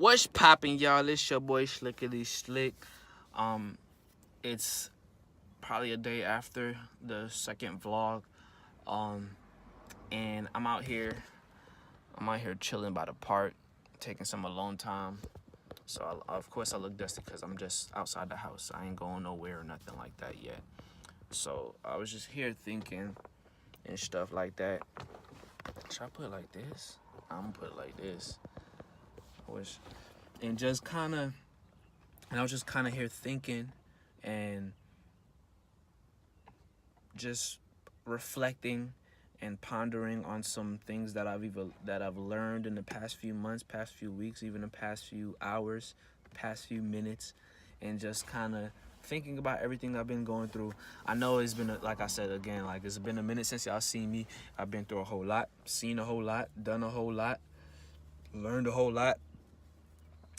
What's poppin', y'all? It's your boy Slickety Slick. Um, it's probably a day after the second vlog. Um, and I'm out here. I'm out here chilling by the park, taking some alone time. So of course I look dusty because I'm just outside the house. I ain't going nowhere or nothing like that yet. So I was just here thinking and stuff like that. Should I put it like this? I'm gonna put it like this. I wish. And just kind of And I was just kind of here thinking and just reflecting and pondering on some things that I've learned in the past few months, past few weeks, even the past few hours, past few minutes, and just kind of thinking about everything I've been going through. I know it's been like I said again, like it's been a minute since y'all seen me. I've been through a whole lot, seen a whole lot, done a whole lot, learned a whole lot,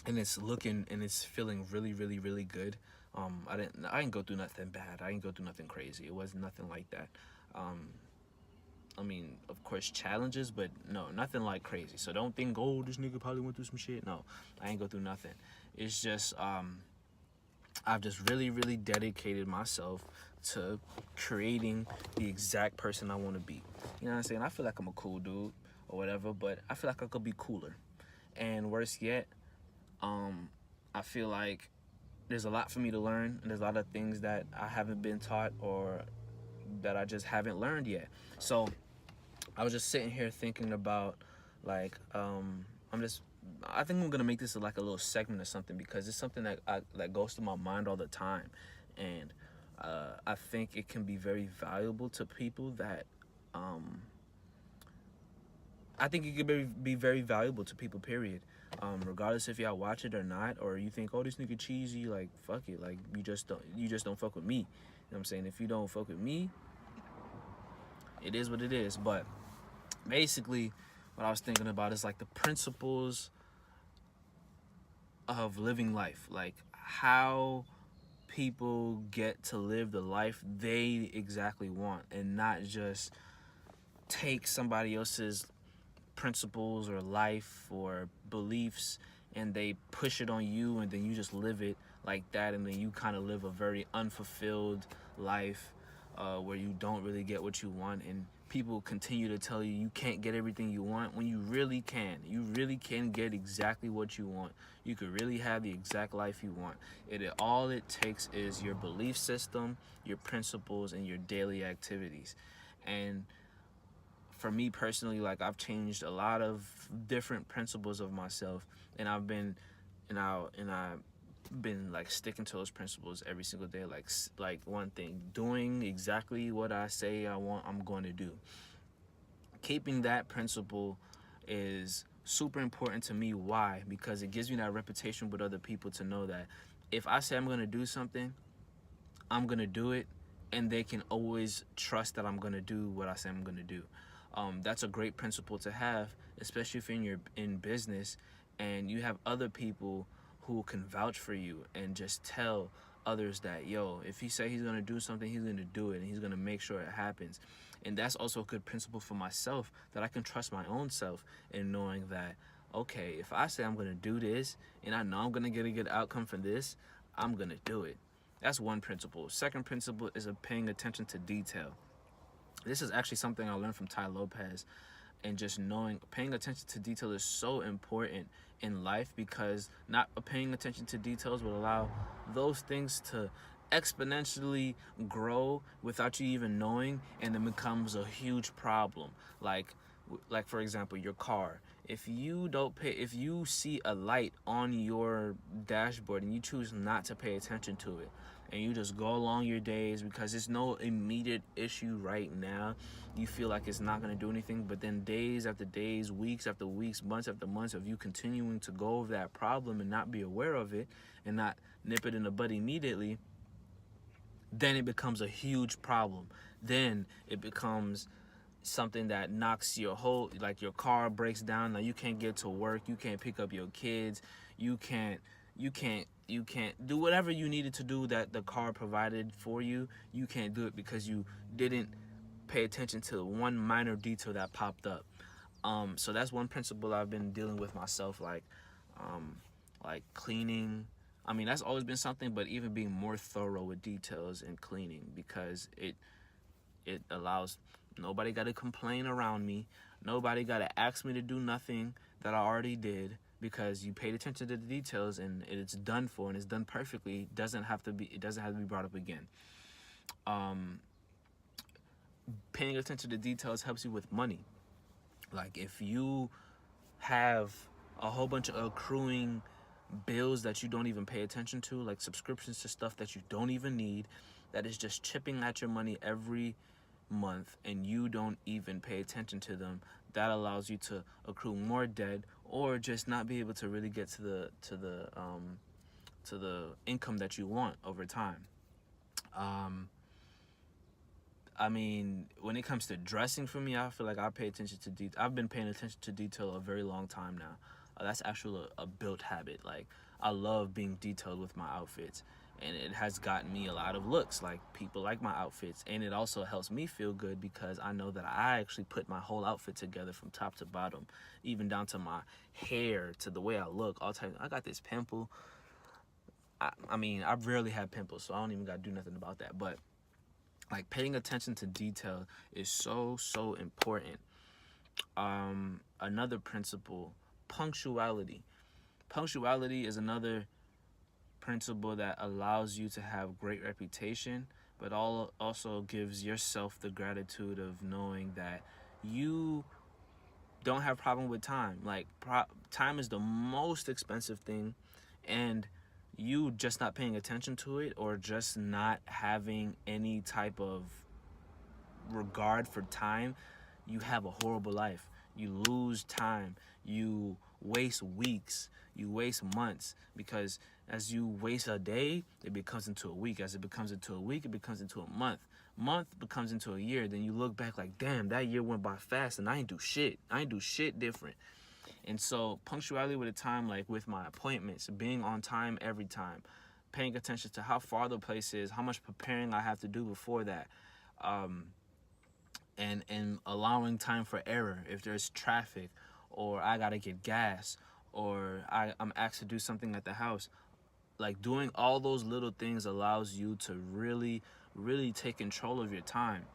and it's feeling really, really, really good. I didn't go through nothing bad. I didn't go through nothing crazy. It was nothing like that. I mean, of course, challenges, but no, nothing like crazy. So don't think, oh, this nigga probably went through some shit. No, I ain't go through nothing. It's just, I've just really, really dedicated myself to creating the exact person I want to be. You know what I'm saying? I feel like I'm a cool dude or whatever, but I feel like I could be cooler. And worse yet, I feel like there's a lot for me to learn, and there's a lot of things that I haven't been taught or that I just haven't learned yet. So I was just sitting here thinking about, like, I think I'm gonna make this like a little segment or something, because it's something that goes through my mind all the time, and I think it can be very valuable to people that I think it could be very valuable to people, period. Regardless if y'all watch it or not, or you think, oh, this nigga cheesy, like, fuck it, like, you just don't fuck with me. You know what I'm saying? If you don't fuck with me, it is what it is. But basically, what I was thinking about is like the principles of living life, like how people get to live the life they exactly want, and not just take somebody else's principles or life or beliefs and they push it on you, and then you just live it like that, and then you kind of live a very unfulfilled life, where you don't really get what you want, and people continue to tell you you can't get everything you want, when you really can. You really can get exactly what you want. You could really have the exact life you want. All it takes is your belief system, your principles, and your daily activities. And for me personally, like, I've changed a lot of different principles of myself, and I've been like sticking to those principles every single day. Like one thing, doing exactly what I say I want, I'm going to do. Keeping that principle is super important to me. Why? Because it gives me that reputation with other people to know that if I say I'm going to do something, I'm going to do it, and they can always trust that I'm going to do what I say I'm going to do. That's a great principle to have, especially if you're in business and you have other people who can vouch for you and just tell others that, yo, if he say he's going to do something, he's going to do it, and he's going to make sure it happens. And that's also a good principle for myself, that I can trust my own self in knowing that, okay, if I say I'm going to do this and I know I'm going to get a good outcome from this, I'm going to do it. That's one principle. Second principle is of paying attention to detail. This is actually something I learned from Tai Lopez, and just knowing, paying attention to detail is so important in life, because not paying attention to details will allow those things to exponentially grow without you even knowing, and it becomes a huge problem. Like for example, your car. If you see a light on your dashboard and you choose not to pay attention to it, and you just go along your days because there's no immediate issue right now, you feel like it's not going to do anything, but then days after days, weeks after weeks, months after months of you continuing to go over that problem and not be aware of it and not nip it in the bud immediately, then it becomes a huge problem. Then it becomes something that knocks like your car breaks down. Now you can't get to work, you can't pick up your kids, you can't do whatever you needed to do that the car provided for you. You can't do it because you didn't pay attention to one minor detail that popped up. So that's one principle I've been dealing with myself. Like, like cleaning. I mean, that's always been something, but even being more thorough with details and cleaning, because it allows nobody got to complain around me. Nobody got to ask me to do nothing that I already did, because you paid attention to the details and it's done for and it's done perfectly. It doesn't have to be brought up again. Paying attention to details helps you with money. Like if you have a whole bunch of accruing bills that you don't even pay attention to, like subscriptions to stuff that you don't even need, that is just chipping at your money every month, and you don't even pay attention to them, that allows you to accrue more debt, or just not be able to really get to the income that you want over time. I mean, when it comes to dressing for me, I feel like I pay attention to detail. I've been paying attention to detail a very long time now. That's actually a built habit. Like, I love being detailed with my outfits, and it has gotten me a lot of looks. Like, people like my outfits, and it also helps me feel good because I know that I actually put my whole outfit together from top to bottom, even down to my hair, to the way I look. All time, I got this pimple. I mean, I rarely have pimples, so I don't even got to do nothing about that. But like, paying attention to detail is so important. Another principle, punctuality. Punctuality is another principle that allows you to have great reputation, but also gives yourself the gratitude of knowing that you don't have problem with time. Like, time is the most expensive thing, and you just not paying attention to it, or just not having any type of regard for time, you have a horrible life. You lose time. You waste weeks. You waste months, because as you waste a day, it becomes into a week. As it becomes into a week, it becomes into a month. Month becomes into a year. Then you look back like, damn, that year went by fast and I ain't do shit. I ain't do shit different. And so punctuality with the time, like with my appointments, being on time every time, paying attention to how far the place is, how much preparing I have to do before that, and allowing time for error. If there's traffic, or I gotta get gas, or I'm asked to do something at the house, like doing all those little things allows you to really take control of your time,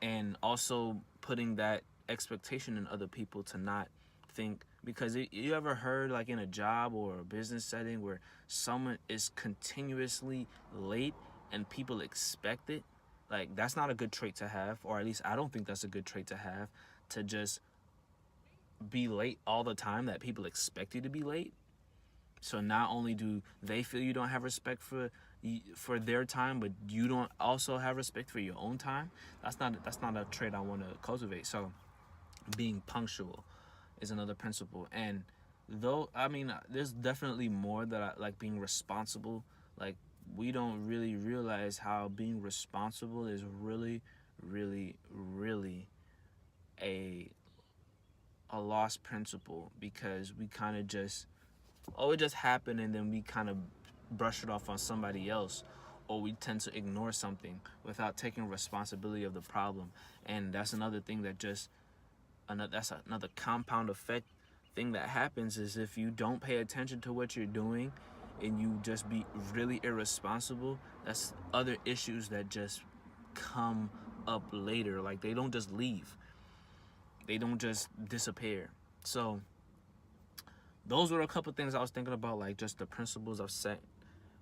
and also putting that expectation in other people to not think, because you ever heard, like in a job or a business setting, where someone is continuously late and people expect it? Like, that's not a good trait to have, or at least I don't think that's a good trait to have, to just be late all the time, that people expect you to be late. So not only do they feel you don't have respect for their time, but you don't also have respect for your own time. That's not a trait I want to cultivate. So being punctual is another principle. And though, I mean, there's definitely more that I like. Being responsible, like, we don't really realize how being responsible is really a lost principle, because we kind of just, it just happened, and then we kind of brush it off on somebody else, or we tend to ignore something without taking responsibility of the problem. And that's another thing that that's another compound effect thing that happens, is if you don't pay attention to what you're doing and you just be really irresponsible, that's other issues that just come up later. Like, they don't just leave. They don't just disappear. So those were a couple things I was thinking about, like just the principles I've set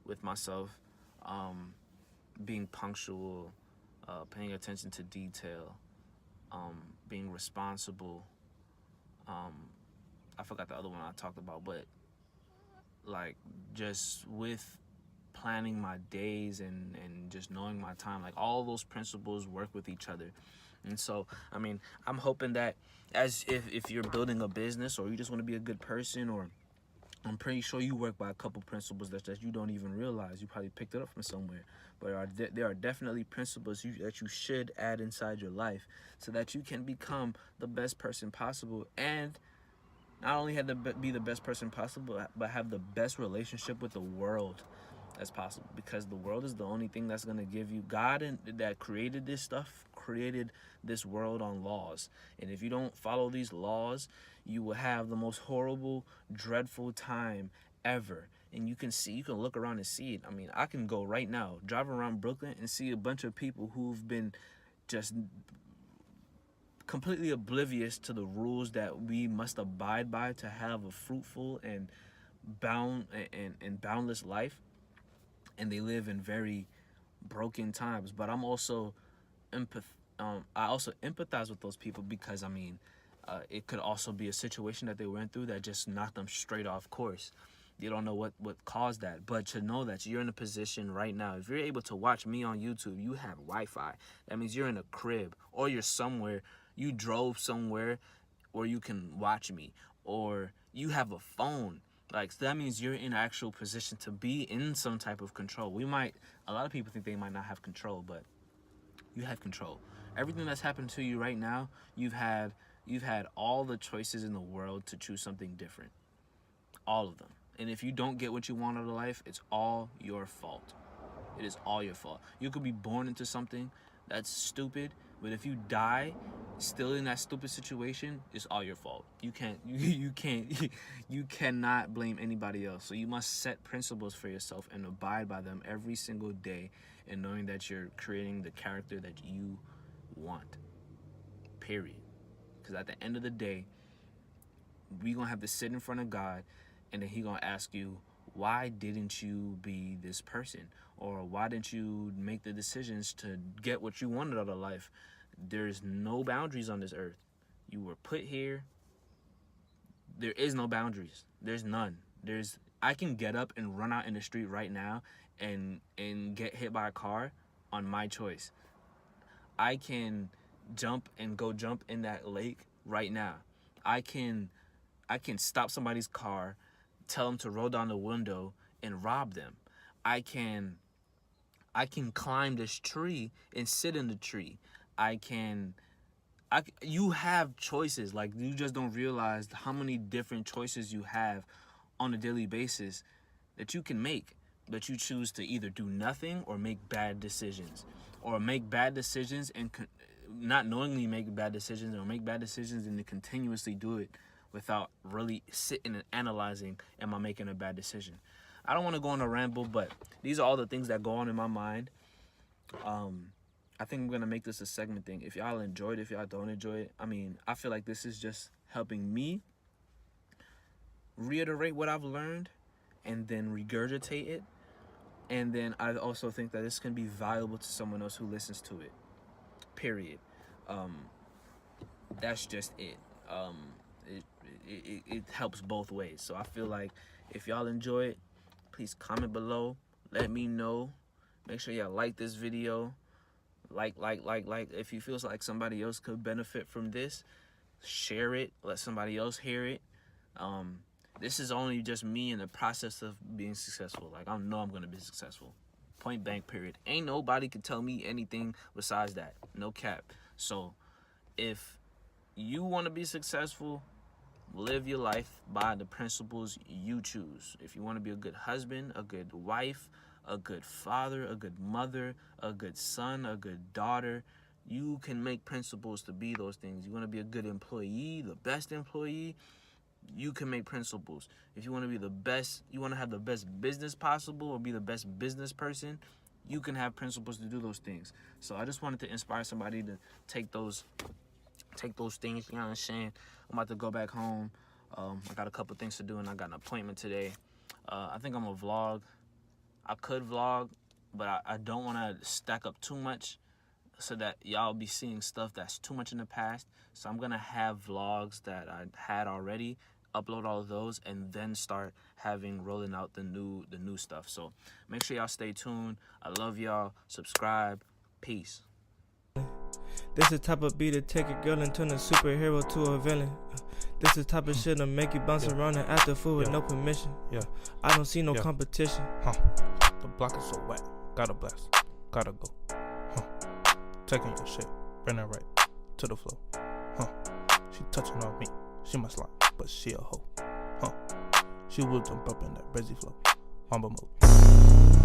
with myself, being punctual, paying attention to detail, being responsible. I forgot the other one I talked about, but like just with planning my days and just knowing my time, like all those principles work with each other. And so, I mean, I'm hoping that as if you're building a business, or you just want to be a good person, or I'm pretty sure you work by a couple principles that you don't even realize. You probably picked it up from somewhere. But there are definitely principles that you should add inside your life, so that you can become the best person possible, and not only have to be the best person possible, but have the best relationship with the world as possible. Because the world is the only thing that's going to give you, God and that created this stuff, created this world on laws. And if you don't follow these laws, you will have the most horrible, dreadful time ever. And you can look around and see it. I mean, I can go right now, drive around Brooklyn and see a bunch of people who've been just completely oblivious to the rules that we must abide by to have a fruitful and boundless life. And they live in very broken times. But I'm also I also empathize with those people, because I mean, it could also be a situation that they went through that just knocked them straight off course. You don't know what caused that. But to know that you're in a position right now, if you're able to watch me on YouTube, you have Wi-Fi. That means you're in a crib, or you're somewhere, you drove somewhere where you can watch me, or you have a phone. Like, so that means you're in actual position to be in some type of control. A lot of people think they might not have control, but you have control. Everything that's happened to you right now, you've had all the choices in the world to choose something different. All of them. And if you don't get what you want out of life, it's all your fault. It is all your fault. You could be born into something that's stupid, but if you die still in that stupid situation, it's all your fault. You cannot blame anybody else. So you must set principles for yourself and abide by them every single day, and knowing that you're creating the character that you want. Period. Because at the end of the day, we're going to have to sit in front of God, and then He's going to ask you, why didn't you be this person? Or why didn't you make the decisions to get what you wanted out of life? There's no boundaries on this earth. You were put here. There is no boundaries. There's none. I can get up and run out in the street right now and get hit by a car on my choice. I can jump in that lake right now. I can stop somebody's car, tell them to roll down the window and rob them. I can climb this tree and sit in the tree. You have choices. Like, you just don't realize how many different choices you have on a daily basis that you can make. But you choose to either do nothing or make bad decisions, or make bad decisions and not knowingly make bad decisions, or make bad decisions and to continuously do it without really sitting and analyzing, am I making a bad decision? I don't want to go on a ramble, but these are all the things that go on in my mind. I think I'm going to make this a segment thing. If y'all enjoyed it, if y'all don't enjoy it, I mean, I feel like this is just helping me reiterate what I've learned and then regurgitate it. And then I also think that this can be valuable to someone else who listens to it. Period. That's just it. It helps both ways. So I feel like if y'all enjoy it, please comment below. Let me know. Make sure y'all like this video. Like. If you feel like somebody else could benefit from this, share it. Let somebody else hear it. This is only just me in the process of being successful. Like, I know I'm going to be successful. Point blank, period. Ain't nobody can tell me anything besides that. No cap. So, if you want to be successful, live your life by the principles you choose. If you want to be a good husband, a good wife, a good father, a good mother, a good son, a good daughter, you can make principles to be those things. You want to be a good employee, the best employee, you can make principles. If you want to be the best, you want to have the best business possible or be the best business person, you can have principles to do those things. So I just wanted to inspire somebody to take those things, you know what I'm saying? I'm about to go back home. I got a couple things to do, and I got an appointment today. I think I'm going to vlog. I could vlog, but I don't want to stack up too much so that y'all be seeing stuff that's too much in the past. So I'm going to have vlogs that I had already, upload all of those, and then start rolling out the new stuff. So make sure y'all stay tuned. I love y'all. Subscribe. Peace. This the type of beat to take a girl and turn a superhero to a villain. This the type of shit to make you bounce around and act a fool with no permission. I don't see no competition. The block is so wet. Gotta blast. Gotta go. Taking your shit. Bring her right to the floor. She touching on me. She must lie, but she a hoe. She will jump up in that crazy flow. Mamba mode.